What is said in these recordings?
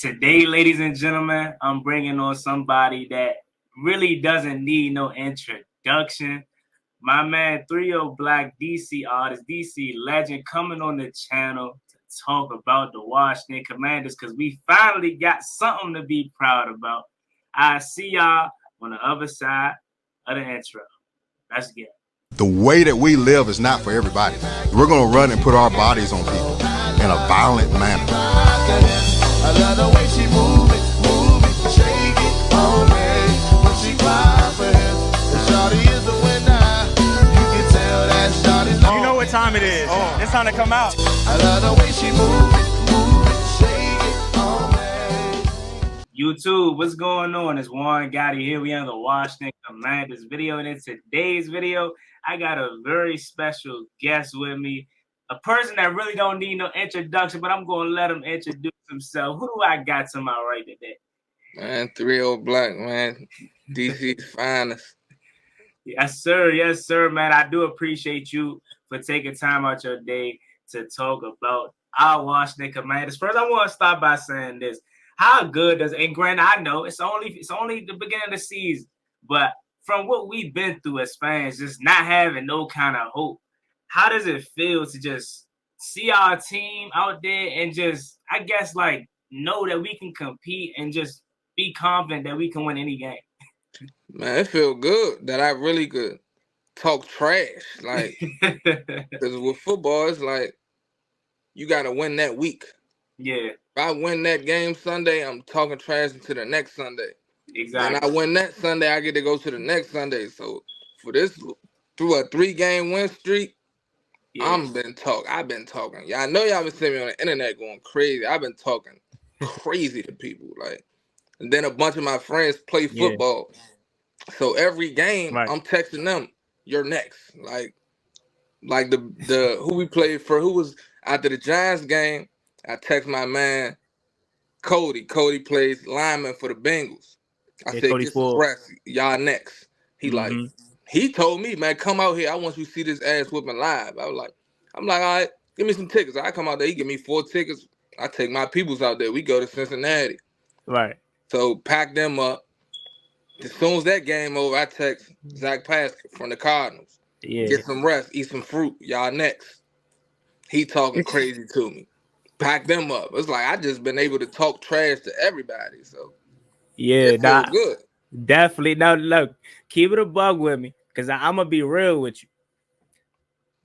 Today, ladies and gentlemen, I'm bringing on somebody that really doesn't need no introduction. My man, 3ohBlack, DC artist, DC legend, coming on the channel to talk about the Washington Commanders because we finally got something to be proud about. I see y'all on the other side of the intro. Let's get it. The way that we live is not for everybody. We're going to run and put our bodies on people in a violent manner. I love the way she move it, shake it on me. When she cry for him, the shawty is the winner. You can tell that shawty's You know what time it is. It's time to come out. I love the way she move it, shake it on me. YouTube, what's going on? It's Juan Gotti here. We on the Washington Commanders video, and in today's video, I got a very special guest with me. A person that really don't need no introduction, but I'm going to let him introduce himself. Who do I got to my right today? Man, 3ohBlack, man. DC's finest. Yes, sir. Yes, sir, man. I do appreciate you for taking time out your day to talk about our Washington Commanders. First, I want to start by saying this. How good does, and granted, I know it's only the beginning of the season, but from what we've been through as fans, just not having no kind of hope, how does it feel to just see our team out there and just, I guess, like, know that we can compete and just be confident that we can win any game? Man, it feel good that I really could talk trash. Like, because with football, it's like, you got to win that week. Yeah. If I win that game Sunday, I'm talking trash until the next Sunday. Exactly. And I win that Sunday, I get to go to the next Sunday. So, for this, through a 3-game win streak, yeah. I've been talking. Y'all know y'all been seeing me on the internet going crazy. I've been talking crazy to people. Like, and then a bunch of my friends play football. Yeah. So every game, I'm texting them, you're next. Like the who we played for, who was after the Giants game, I text my man Cody. Cody plays lineman for the Bengals. I said, get some rest. Y'all next. He like, he told me, man, come out here. I want you to see this ass whooping live. I'm like, all right, give me some tickets. I come out there. He give me 4 tickets. I take my peoples out there. We go to Cincinnati. Right. So pack them up. As soon as that game over, I text Zach Pascal from the Cardinals. Yeah. Get some rest. Eat some fruit. Y'all next. He talking crazy to me. Pack them up. It's like I just been able to talk trash to everybody. So yeah, it feels good. Definitely. Now look, keep it a bug with me. Because I'm going to be real with you.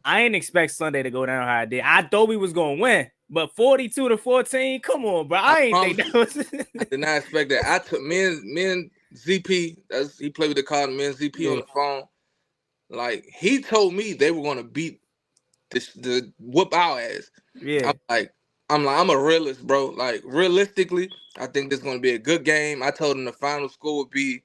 I ain't expect Sunday to go down how I did. I thought we was going to win. But 42-14, come on, bro. I ain't think that was... I did not expect that. I took me and ZP, he played with the Cardinals, me and ZP on the phone. Like, he told me they were going to beat the whoop our ass. Yeah. I'm a realist, bro. Like, realistically, I think this is going to be a good game. I told him the final score would be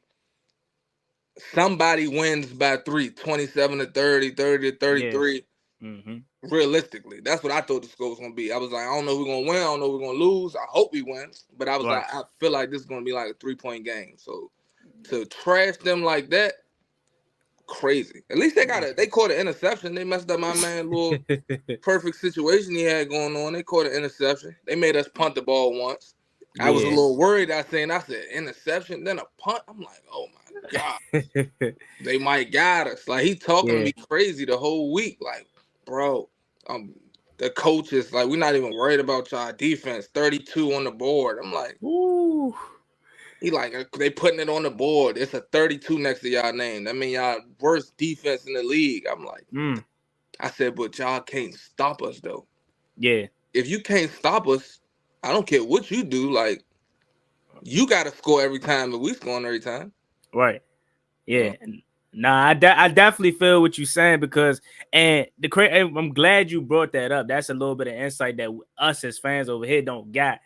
somebody wins by 3, 27-30, 30-33. Yeah. Mm-hmm. Realistically, that's what I thought the score was going to be. I was like, I don't know if we're going to win. I don't know if we're going to lose. I hope we win. But I was like, I feel like this is going to be like a 3-point game. So to trash them like that, crazy. At least they caught an interception. They messed up my man little perfect situation he had going on. They caught an interception. They made us punt the ball once. Yeah. I was a little worried. I said interception, then a punt. I'm like, oh my God. They might got us. Like, he talking to me crazy the whole week. Like, bro, the coaches, like, we're not even worried about y'all defense. 32 on the board. I'm like, ooh. He like, they putting it on the board. It's a 32 next to y'all name. I mean, y'all worst defense in the league. I'm like, I said, but y'all can't stop us, though. Yeah. If you can't stop us, I don't care what you do. Like, you got to score every time, but we scoring every time. Right. Yeah. Nah, I definitely feel what you're saying because, and I'm glad you brought that up. That's a little bit of insight that us as fans over here don't got.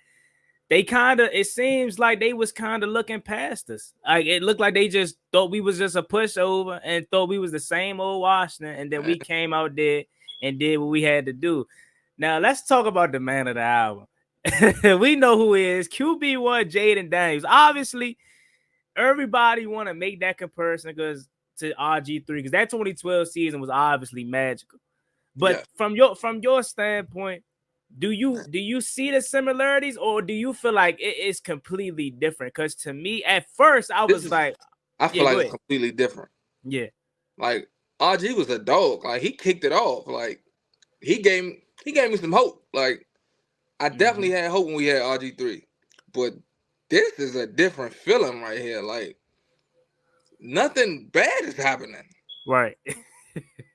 It seems like they was kind of looking past us. Like, it looked like they just thought we was just a pushover and thought we was the same old Washington. And then we came out there and did what we had to do. Now, let's talk about the man of the hour. We know who he is. QB1 Jayden Daniels. Obviously, everybody want to make that comparison to RG3 because that 2012 season was obviously magical. But from your standpoint, Do you see the similarities, or do you feel like it is completely different? Because to me, at first, I was like, I yeah, feel go like it's ahead. completely different. Yeah. Like RG was a dog. Like he kicked it off. Like he gave me some hope. Like I definitely had hope when we had RG3, but this is a different feeling right here. Like nothing bad is happening. Right.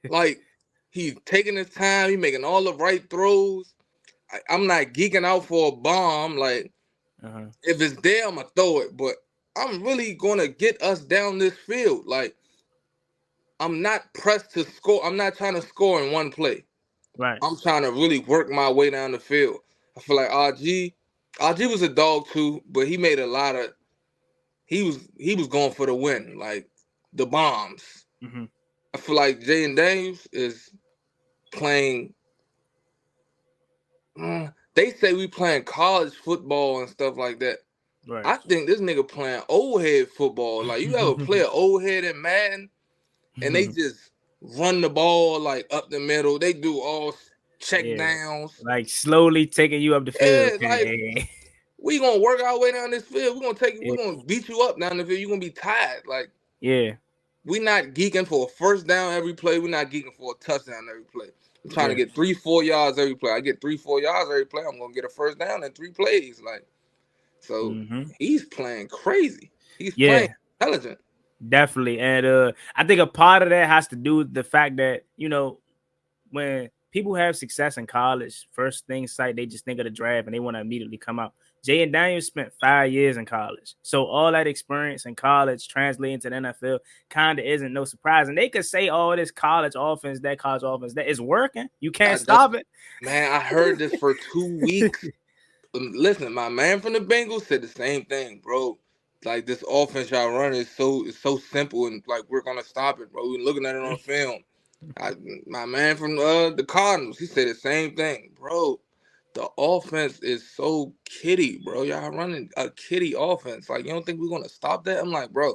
Like he's taking his time. He making all the right throws. I'm not geeking out for a bomb. Like if it's there, I'm gonna throw it. But I'm really gonna get us down this field. Like I'm not pressed to score. I'm not trying to score in one play. Right. I'm trying to really work my way down the field. I feel like RG was a dog too, but he made a lot of. He was going for the win, like the bombs. I feel like Jayden Daniels is playing. They say we playing college football and stuff like that. Right. I think this nigga playing old head football. Like you ever play an old head in Madden, and they just run the ball like up the middle. They do all check downs, like slowly taking you up the field. Yeah, like we gonna work our way down this field. We're gonna beat you up down the field. You're gonna be tired. Like we not geeking for a first down every play. We're not geeking for a touchdown every play. I'm trying to get 3-4 yards every play. I get 3-4 yards every play. I'm gonna get a first down in 3 plays. Like so, he's playing crazy. He's playing intelligent. Definitely, and I think a part of that has to do with the fact that when people have success in college, first thing sight, they just think of the draft and they want to immediately come out. Jayden Daniels spent 5 years in college. So all that experience in college translating to the NFL kind of isn't no surprise. And they could say, oh, this college offense, that is working. You can't stop it. Man, I heard this for 2 weeks. Listen, my man from the Bengals said the same thing, bro. Like this offense y'all run is so simple and like we're gonna stop it, bro. We're looking at it on film. My man from the Cardinals, he said the same thing, bro. The offense is so kiddie, bro. Y'all running a kiddie offense. Like, you don't think we're gonna stop that? I'm like, bro,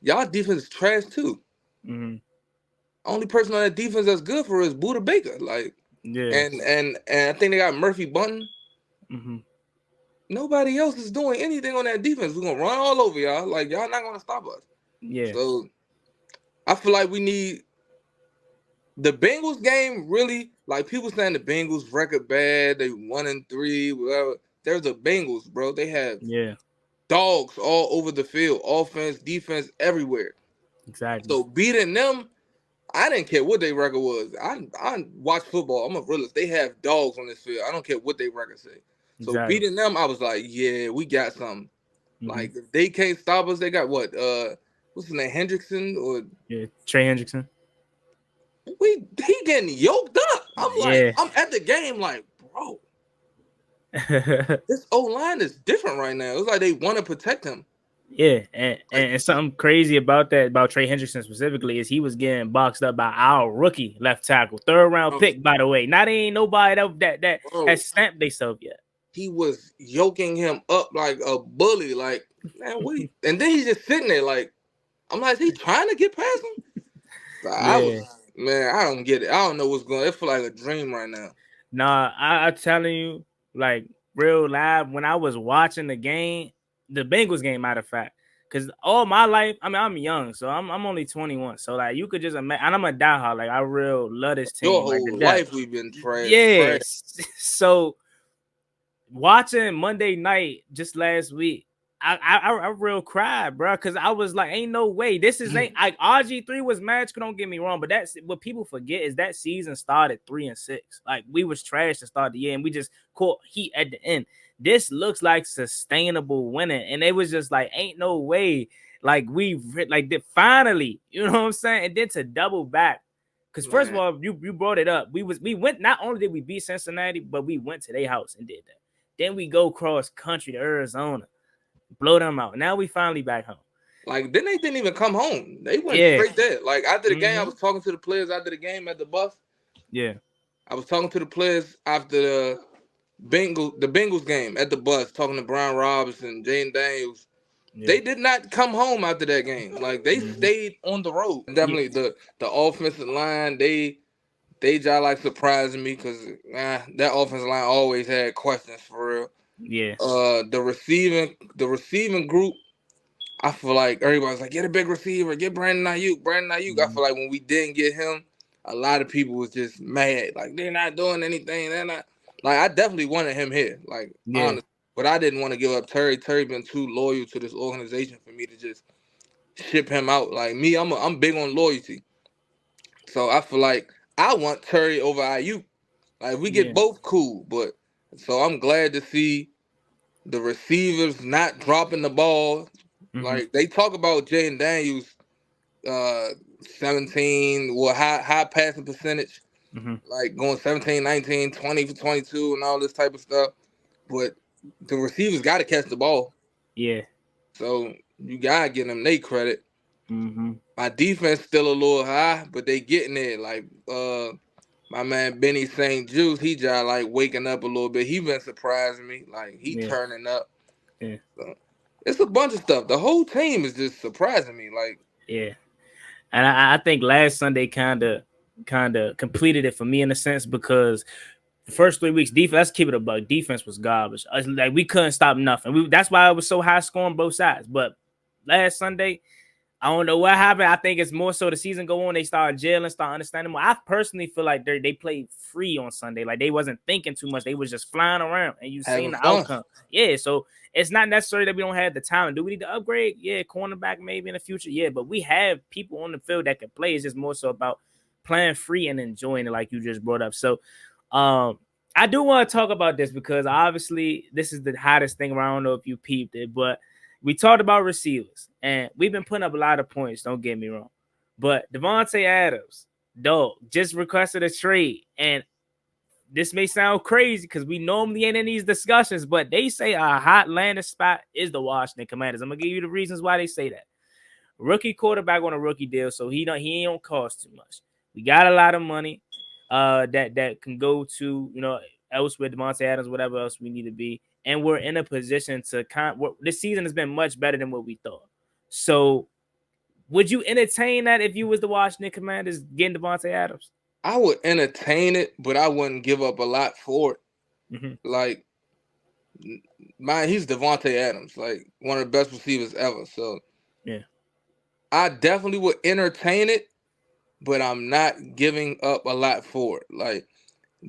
y'all defense is trash too. Only person on that defense that's good for is Buda Baker. Like, and I think they got Murphy Bunton. Nobody else is doing anything on that defense. We're gonna run all over y'all. Like, y'all not gonna stop us. So I feel like we need the Bengals game. Really, like people saying the Bengals record bad, they 1-3, whatever. There's the Bengals, bro. They have dogs all over the field, offense, defense, everywhere. Exactly. So beating them, I didn't care what their record was. I watch football. I'm a realist. They have dogs on this field. I don't care what their record say. So beating them, I was like, yeah, we got something. Like if they can't stop us, they got what? What's his name? Hendrickson or Trey Hendrickson. He getting yoked up. I'm like, I'm at the game, like, bro. This O-line is different right now. It's like they want to protect him. Yeah, and something crazy about Trey Hendrickson specifically is he was getting boxed up by our rookie left tackle, 3rd round pick, by the way. Not ain't nobody that has stamped themselves yet. He was yoking him up like a bully, like, man, what? And then he's just sitting there, like, I'm like, is he trying to get past him? So I don't get it. I don't know what's going on. It feel like a dream right now. Nah, I'm telling you, like real live, when I was watching the game, the Bengals game, matter of fact, because all my life, I mean, I'm young, so I'm only 21. So like, you could just imagine, and I'm a diehard. Like I real love this team. Your whole life we've been trash. Yes. So watching Monday night just last week, I real cried, bro, because I was like, ain't no way. This is like RG3 was magical. Don't get me wrong, but that's what people forget is that season started 3-6. Like we was trash to start the year, and we just caught heat at the end. This looks like sustainable winning, and it was just like, ain't no way. Like we like finally, you know what I'm saying? And then to double back, because first of all, you brought it up. We went. Not only did we beat Cincinnati, but we went to their house and did that. Then we go cross country to Arizona. Blow them out. Now we finally back home. Like then they didn't even come home. They went straight there. Like after the game, I was talking to the players after the game at the bus. Yeah, I was talking to the players after the Bengals game at the bus, talking to Brian Robinson, Jayden Daniels. They did not come home after that game. Like they stayed on the road. Definitely the offensive line. They they just like surprising me because that offensive line always had questions for real. Yeah. The receiving group, I feel like everybody's like, get a big receiver, get Brandon Ayuk. I feel like when we didn't get him, a lot of people was just mad. Like, they're not doing anything. They're not. Like, I definitely wanted him here. Like, Yeah. honestly. But I didn't want to give up Terry. Terry been too loyal to this organization for me to just ship him out. Like, me, I'm big on loyalty. So I feel like I want Terry over Ayuk. Like, we Yeah. get both cool. But so I'm glad to see the receivers not dropping the ball. Like, they talk about Jayden Daniels, 17, high passing percentage, like going 17, 19, 20 for 22 and all this type of stuff. But the receivers got to catch the ball. Yeah. So you got to give them their credit. Mm-hmm. My defense still a little high, but they getting there. Like, my man Benny St. Juice, he just like waking up a little bit. He been surprising me. Like, he turning up. Yeah. So, it's a bunch of stuff. The whole team is just surprising me. Like, yeah. And I think last Sunday kind of completed it for me in a sense because the first 3 weeks defense, let's keep it a buck. Defense was garbage. Like, we couldn't stop nothing. That's why it was so high scoring both sides. But last Sunday, I don't know what happened. I think it's more so the season go on, they start gelling, start understanding more. I personally feel like they played free on Sunday. Like, they wasn't thinking too much. They was just flying around, and you seen the outcome. Yeah, so it's not necessary that we don't have the talent. Do we need to upgrade? Yeah, cornerback maybe in the future. Yeah, but we have people on the field that can play. It's just more so about playing free and enjoying it, like you just brought up. So, I do want to talk about this because obviously this is the hottest thing around. I don't know if you peeped it, but we talked about receivers, and we've been putting up a lot of points. Don't get me wrong, but Devontae Adams, dog, just requested a trade, and this may sound crazy because we normally ain't in these discussions, but they say a hot landing spot is the Washington Commanders. I'm gonna give you the reasons why they say that. Rookie quarterback on a rookie deal, so he don't cost too much. We got a lot of money that can go to elsewhere, Devontae Adams, whatever else we need to be. And we're in a position to this season has been much better than what we thought. So would you entertain that if you was the Washington Commanders getting Devontae Adams? I would entertain it, but I wouldn't give up a lot for it. Like, he's Devontae Adams, like one of the best receivers ever. So yeah, I definitely would entertain it, but I'm not giving up a lot for it. Like,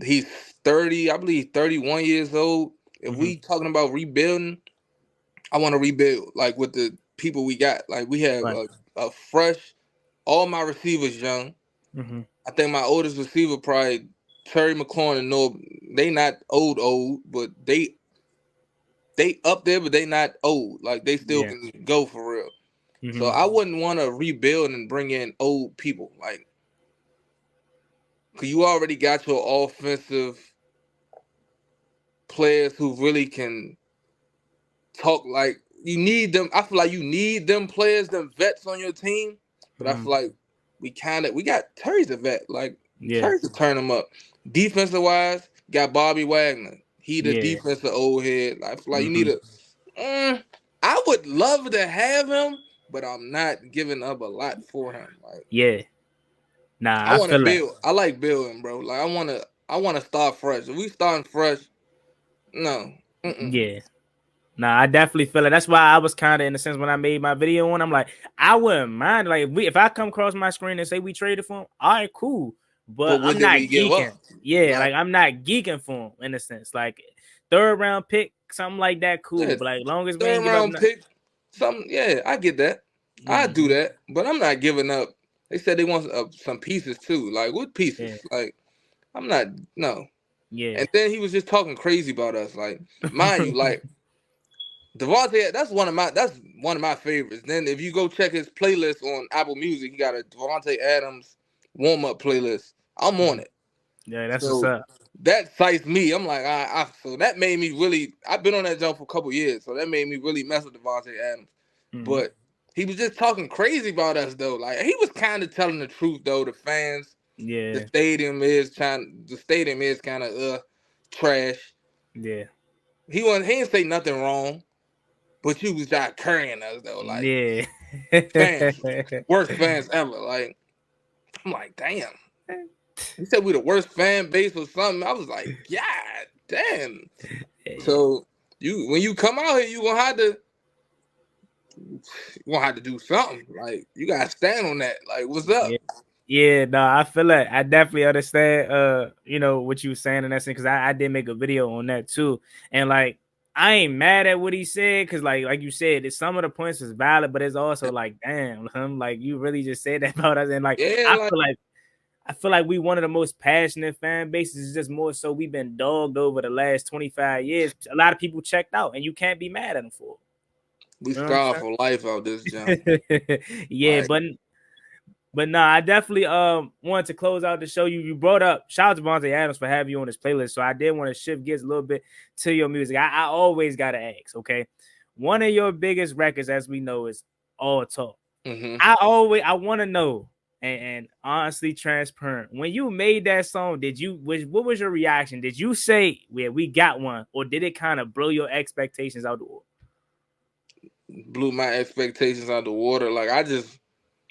he's 30, I believe 31 years old. If we talking about rebuilding, I want to rebuild like with the people we got. Like, we have a fresh, all my receivers young. I think my oldest receiver probably Terry McLaurin and Noah. They not old, but they up there, but they not old. Like, they still can go for real. So I wouldn't want to rebuild and bring in old people. Like, because you already got your offensive players who really can talk. Like, you need them. I feel like you need them players, them vets on your team. But I feel like we got Terry's a vet. Like, Terry to turn him up. Defensive wise, got Bobby Wagner. He the defensive old head. I feel like you need I would love to have him, but I'm not giving up a lot for him. Like, I want to build. I like building, bro. Like, I want to start fresh. If we starting fresh, no. Yeah. Nah, I definitely feel it. That's why I was kind of in the sense when I made my video on. I'm like, I wouldn't mind. Like, if I come across my screen and say we traded for him, all right, cool. But I'm not geeking. Yeah, like, I'm not geeking for him in a sense. Like, 3rd round pick, something like that, cool. But like, long as we ain't 3rd round pick, something. Yeah, I get that. I do that, but I'm not giving up. They said they want some pieces too. Like, what pieces? Like, I'm not. No. Yeah. And then he was just talking crazy about us. Like, mind you, like, Devontae, that's one of my favorites. Then if you go check his playlist on Apple Music, he got a Devontae Adams warm-up playlist. I'm on it. Yeah, that's what's up. That excites me. I'm like, so that made me really. I've been on that jump for a couple years, so that made me really mess with Devontae Adams. But he was just talking crazy about us, though. Like, he was kind of telling the truth, though. The fans, the stadium is kind of trash. Yeah, he didn't say nothing wrong. But you was just carrying us, though. Like, fans, worst fans ever. Like, I'm like, damn. He said we the worst fan base or something. I was like, God damn. So when you come out here, you gonna have to do something. Like you gotta stand on that. Like, what's up? Yeah, no, I feel like I definitely understand what you were saying in that sense, because I did make a video on that too. And like I ain't mad at what he said, because like you said, some of the points is valid, but it's also like, damn, like you really just said that about us. And like I feel like we one of the most passionate fan bases. It's just more so we've been dogged over the last 25 years. A lot of people checked out, and you can't be mad at them for it. We scarred for life out this jump. Yeah, like, but nah, I definitely wanted to close out the show. You brought up, shout out to Vontae Adams for having you on this playlist. So I did want to shift gears a little bit to your music. I always gotta ask, okay. One of your biggest records, as we know, is All Talk. mm-hmm. I want to know, and honestly transparent, when you made that song, what was your reaction? Did you say, yeah, we got one, or did it kind of blow your expectations out the water? Blew my expectations out the water. Like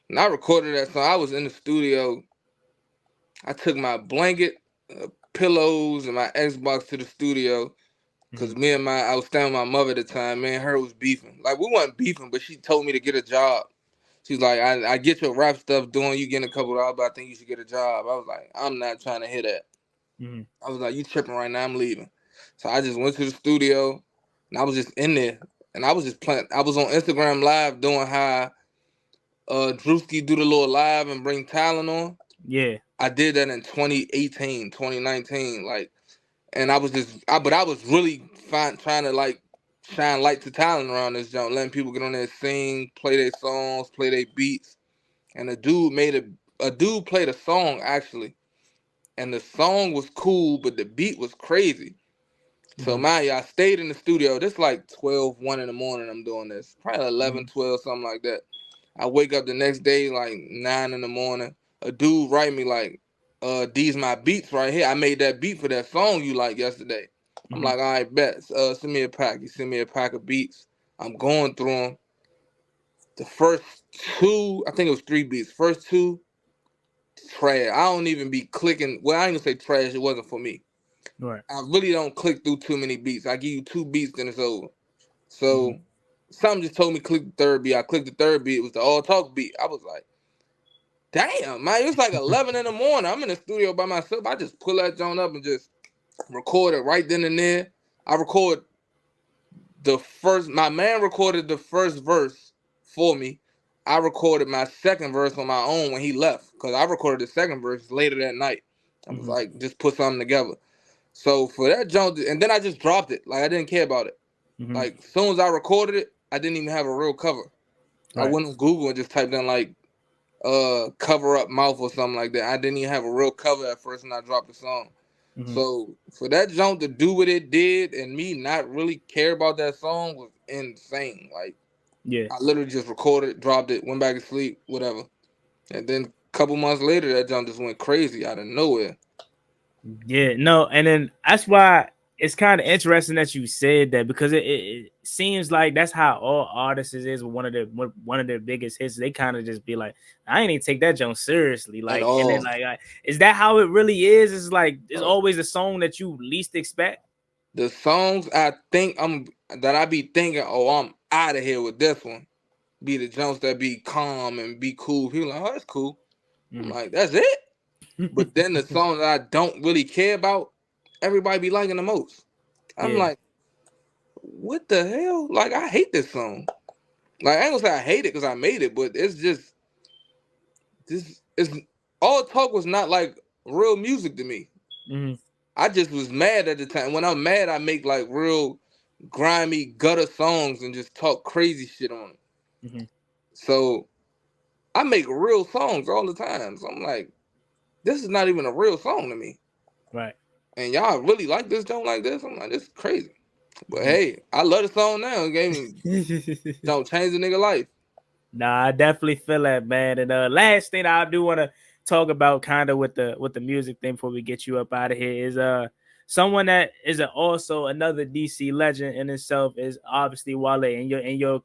when I recorded that song, I was in the studio. I took my blanket, pillows, and my Xbox to the studio because I was staying with my mother at the time. Me and her was beefing. Like we wasn't beefing, but she told me to get a job. She's like, I get your rap stuff doing, you getting a couple of dollars, but I think you should get a job. I was like, I'm not trying to hear that. I was like, you tripping right now, I'm leaving. So I just went to the studio and I was just in there and I was just playing. I was on Instagram Live doing how Drewski do the little live and bring talent on. Yeah. I did that in 2018, 2019. Like, and I was really trying to like shine light to talent around this joint, letting people get on there, sing, play their songs, play their beats. And a dude played a song actually. And the song was cool, but the beat was crazy. So I stayed in the studio. This like 12, 1 in the morning I'm doing this. Probably 11, 12, something like that. I wake up the next day like 9 in the morning. A dude write me like, these my beats right here. I made that beat for that song you like yesterday. I'm like, all right, bet. Send me a pack. He sent me a pack of beats. I'm going through them. The first two, I think it was 3 beats. First 2, trash. I don't even be clicking. Well, I ain't gonna say trash. It wasn't for me. Right. I really don't click through too many beats. I give you 2 beats, then it's over. So something just told me click the 3rd beat. I clicked the 3rd beat. It was the All Talk beat. I was like, damn, man. It was like 11 in the morning. I'm in the studio by myself. I just pull that joint up and just record it right then and there. I record my man recorded the first verse for me. I recorded my second verse on my own when he left because I recorded the second verse later that night. I was like, just put something together. So for that jump, and then I just dropped it. Like I didn't care about it. Like as soon as I recorded it, I didn't even have a real cover. Right. I went on Google and just typed in like cover up mouth or something like that. I didn't even have a real cover at first, and I dropped the song. So for that jump to do what it did and me not really care about that song was insane. Like, yeah, I literally just recorded, dropped it, went back to sleep, whatever. And then a couple months later, that jump just went crazy out of nowhere. Yeah, no, and then that's why it's kind of interesting that you said that, because it seems like that's how all artists is with one of their biggest hits. They kind of just be like, I ain't even take that jump seriously, like, and then like, is that how it really is? It's like it's always the song that you least expect. The songs I be thinking, oh, I'm out of here with this one, be the jumps that be calm and be cool. People like, oh, that's cool. I'm like, that's it. But then the songs that I don't really care about, everybody be liking the most. I'm like, what the hell? Like, I hate this song. Like, I ain't gonna say I hate it because I made it, but it's just All Talk was not like real music to me. I just was mad at the time. When I'm mad, I make like real grimy gutter songs and just talk crazy shit on it. So I make real songs all the time. So I'm like, this is not even a real song to me. Right. And y'all really like this joint like this? I'm like, this is crazy. But hey, I love the song now. It gave me don't change the nigga life. Nah, I definitely feel that, man. And last thing I do want to talk about kind of with the music thing before we get you up out of here is someone that is also another DC legend in itself is obviously Wale. In your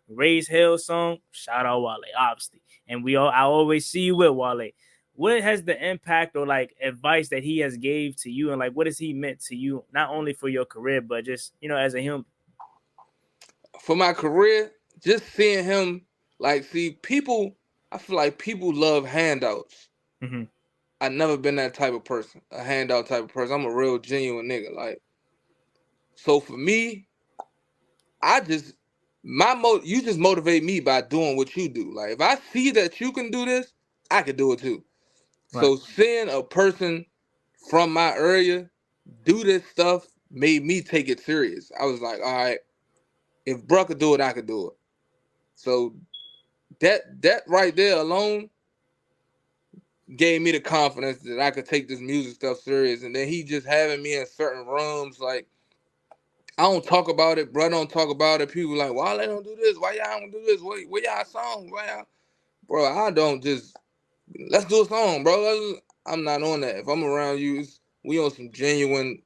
Raise Hell song, shout out Wale, obviously. And I always see you with Wale. what has the impact or like advice that he has gave to you, and like what has he meant to you, not only for your career but just as a human? For my career, just seeing him, like, see, people, I feel like people love handouts. Mm-hmm. I never been that type of person, a handout type of person. I'm a real genuine nigga. Like, so for me, I just you just motivate me by doing what you do. Like, if I see that you can do this, I can do it too. Right. So seeing a person from my area do this stuff made me take it serious. I was like, all right, if bruh could do it, I could do it. So that right there alone gave me the confidence that I could take this music stuff serious. And then he just having me in certain rooms, like, I don't talk about it, bro. Don't talk about it. People like, why they don't do this? Why y'all don't do this? Where y'all songs? Why y'all? Bro, I don't just, let's do a song, bro. I'm not on that. If I'm around you, we on some genuine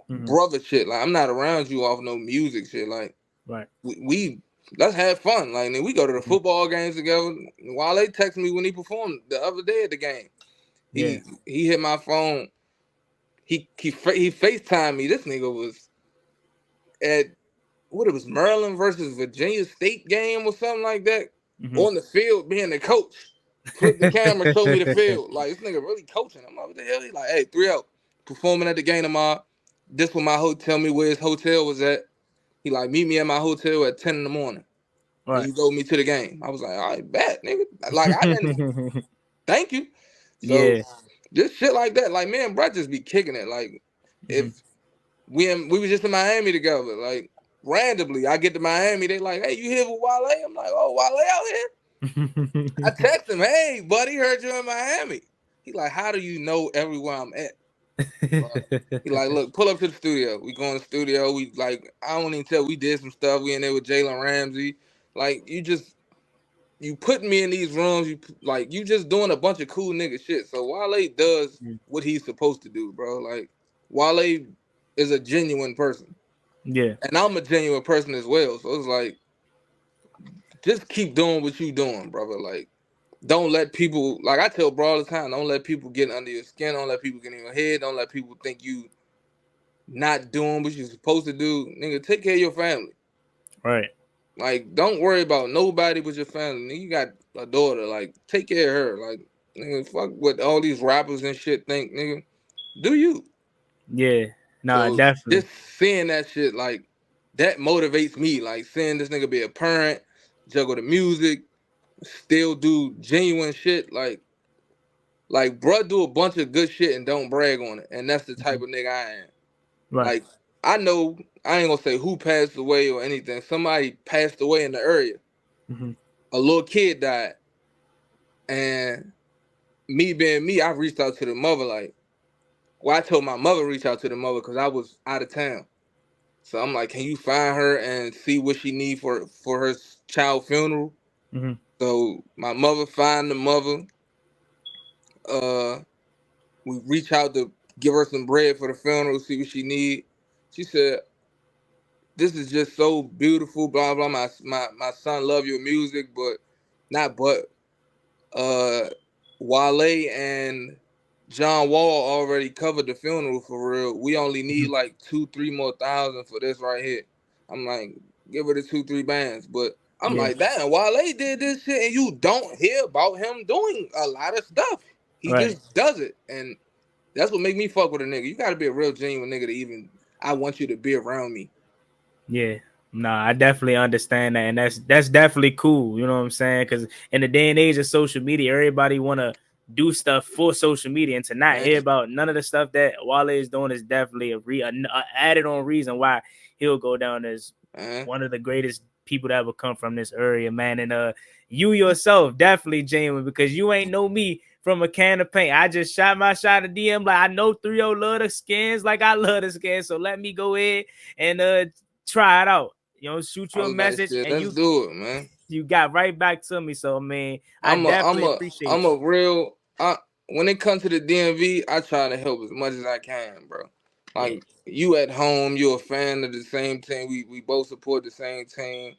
brother shit. Like, I'm not around you off no music shit. Like, Right. we let's have fun. Like, then we go to the football games together. Wale texted me when he performed the other day at the game. He hit my phone. He FaceTimed me. This nigga was at it was Maryland versus Virginia State game or something like that. On the field being the coach. Flip the camera, show me the field. Like, this nigga really coaching. I'm like, what the hell? He like, hey, 3-0, performing at the game tomorrow. This was my hotel. Tell me where his hotel was at. He like, meet me at my hotel at 10 in the morning. Right. And you go me to the game. I was like, all right, bet, nigga. Like, I didn't thank you. So just shit like that. Like, man, bro, just be kicking it. Like, if we was just in Miami together, like, randomly, I get to Miami, they like, hey, you here with Wale? I'm like, oh, Wale out here? I text him, hey, buddy, heard you in Miami. He like, how do you know everywhere I'm at? He like, look, pull up to the studio. We go in the studio. We like, I don't even tell. We did some stuff. We in there with Jalen Ramsey. Like, you putting me in these rooms. You just doing a bunch of cool nigga shit. So Wale does what he's supposed to do, bro. Like, Wale is a genuine person. Yeah. And I'm a genuine person as well. So it's like, just keep doing what you doing, brother. Like, don't let people, like I tell bro all the time, don't let people get under your skin. Don't let people get in your head. Don't let people think you not doing what you're supposed to do. Nigga, take care of your family. Right. Like, don't worry about nobody but your family. Nigga, you got a daughter. Like, take care of her. Like, nigga, fuck what all these rappers and shit think, nigga. Do you? Yeah. Nah, so definitely. Just seeing that shit, like, that motivates me. Like, seeing this nigga be a parent, juggle the music, still do genuine shit. Like, bruh do a bunch of good shit and don't brag on it. And that's the type of nigga I am. Right. Like, I know, I ain't gonna say who passed away or anything. Somebody passed away in the area. A little kid died. And me being me, I reached out to the mother, like, well, I told my mother to reach out to the mother because I was out of town. So I'm like, can you find her and see what she need for her child funeral? So my mother find the mother. We reach out to give her some bread for the funeral, see what she need. She said, this is just so beautiful, blah, blah. My son love your music, Wale and John Wall already covered the funeral for real. We only need like 2-3 more thousand for this right here. I'm like, give her the 2-3 bands. But I'm like, damn, Wale did this shit and you don't hear about him doing a lot of stuff. He just does it. And that's what make me fuck with a nigga. You gotta be a real genuine nigga to even, I want you to be around me. Yeah. Nah, I definitely understand that. And that's definitely cool. You know what I'm saying? Because in the day and age of social media, everybody want to do stuff for social media, and to not hear about none of the stuff that Wale is doing is definitely a added on reason why he'll go down as one of the greatest people that ever come from this area, man. And you yourself definitely genuine, because you ain't know me from a can of paint. I just shot my shot at DM like, I know 3-0 love the skins like I love the skins, so let me go ahead and try it out. You know, shoot you a message, and let's do it, man. You got right back to me, so man, I definitely appreciate it. I'm a real. When it comes to the DMV, I try to help as much as I can, bro. Like, you at home, you're a fan of the same team. We both support the same team.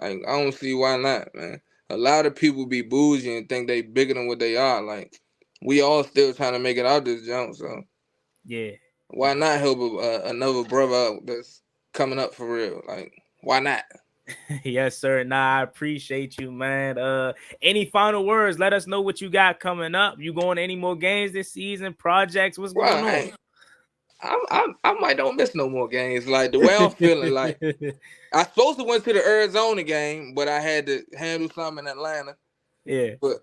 Like, I don't see why not, man. A lot of people be bougie and think they bigger than what they are. Like, we all still trying to make it out this jump. So Yeah. why not help another brother out that's coming up for real? Like, why not? Yes, sir. Nah, I appreciate you, man. Any final words? Let us know what you got coming up. You going to any more games this season? Projects? What's going on? I might don't miss no more games. Like the way I'm feeling, like I supposed to went to the Arizona game, but I had to handle something in Atlanta. Yeah. But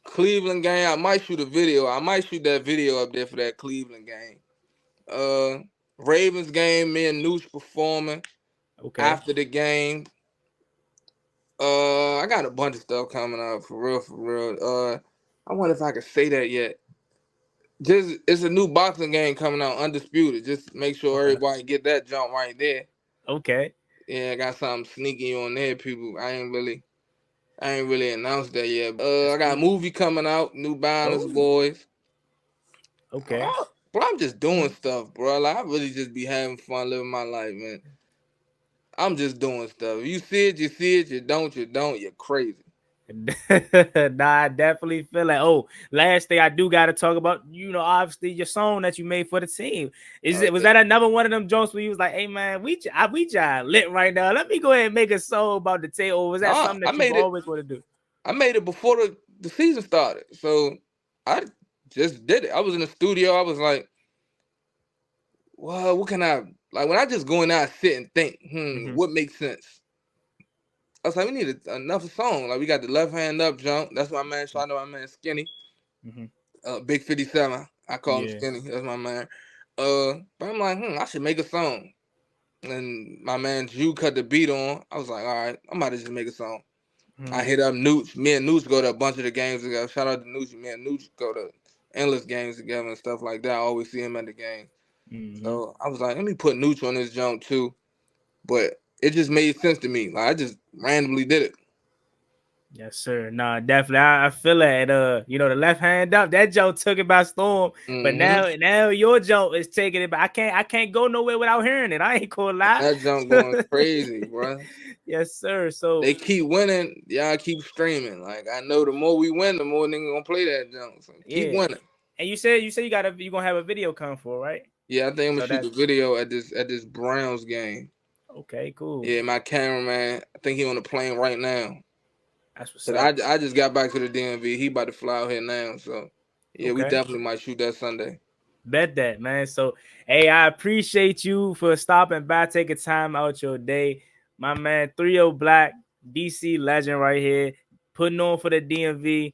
Cleveland game, I might shoot a video. I might shoot that video up there for that Cleveland game. Ravens game, me and Nooch performing after the game. I got a bunch of stuff coming up for real. I wonder if I could say that yet. Just it's a new boxing game coming out, Undisputed. Just make sure everybody get that jump right there. Okay. Yeah, I got something sneaky on there, people. I ain't really announced that yet. I got a movie coming out, New Balance Boys. Okay. Bro, I'm just doing stuff, bro. Like I really just be having fun living my life, man. I'm just doing stuff. If you see it, you see it. You don't, you don't. You're crazy. Nah, I definitely feel like. Oh, last thing I do got to talk about, obviously your song that you made for the team. Was that another one of them jokes where you was like, "Hey man, we just lit right now. Let me go ahead and make a song about the takeover." Was that something that you always want to do? I made it before the season started, so I just did it. I was in the studio. I was like, "Well, what can I like?" When I just go in there, I sit and think, what makes sense? I was like, we need another song. Like we got the left hand up jump. That's my man. So I know my man Skinny. Big 57. I call him Skinny. That's my man. But I'm like, I should make a song. And my man Jew cut the beat on. I was like, all right, I'm about to just make a song. I hit up Nooch. Me and Nooch go to a bunch of the games together. Shout out to Nooch. Me and Nooch go to endless games together and stuff like that. I always see him at the game. So I was like, let me put Nooch on this jump too. But it just made sense to me. Like I just randomly did it. Yes, sir. Nah, definitely. I feel that. The left hand up, that jump took it by storm. But now your jump is taking it. But I can't go nowhere without hearing it. I ain't gonna lie. That jump going crazy, bro. Yes, sir. So they keep winning. Y'all keep streaming. Like I know the more we win, the more niggas gonna play that jump. So keep winning. And you said you gonna have a video come for, right? Yeah, I think I'm gonna shoot the video at this Browns game. Okay, cool. Yeah, my cameraman, I think he on the plane right now. That's what's up. I just got back to the DMV. He about to fly out here now. So yeah, we definitely might shoot that Sunday. Bet that, man. So hey, I appreciate you for stopping by, taking time out your day. My man, 3ohBlack, DC legend right here, putting on for the DMV.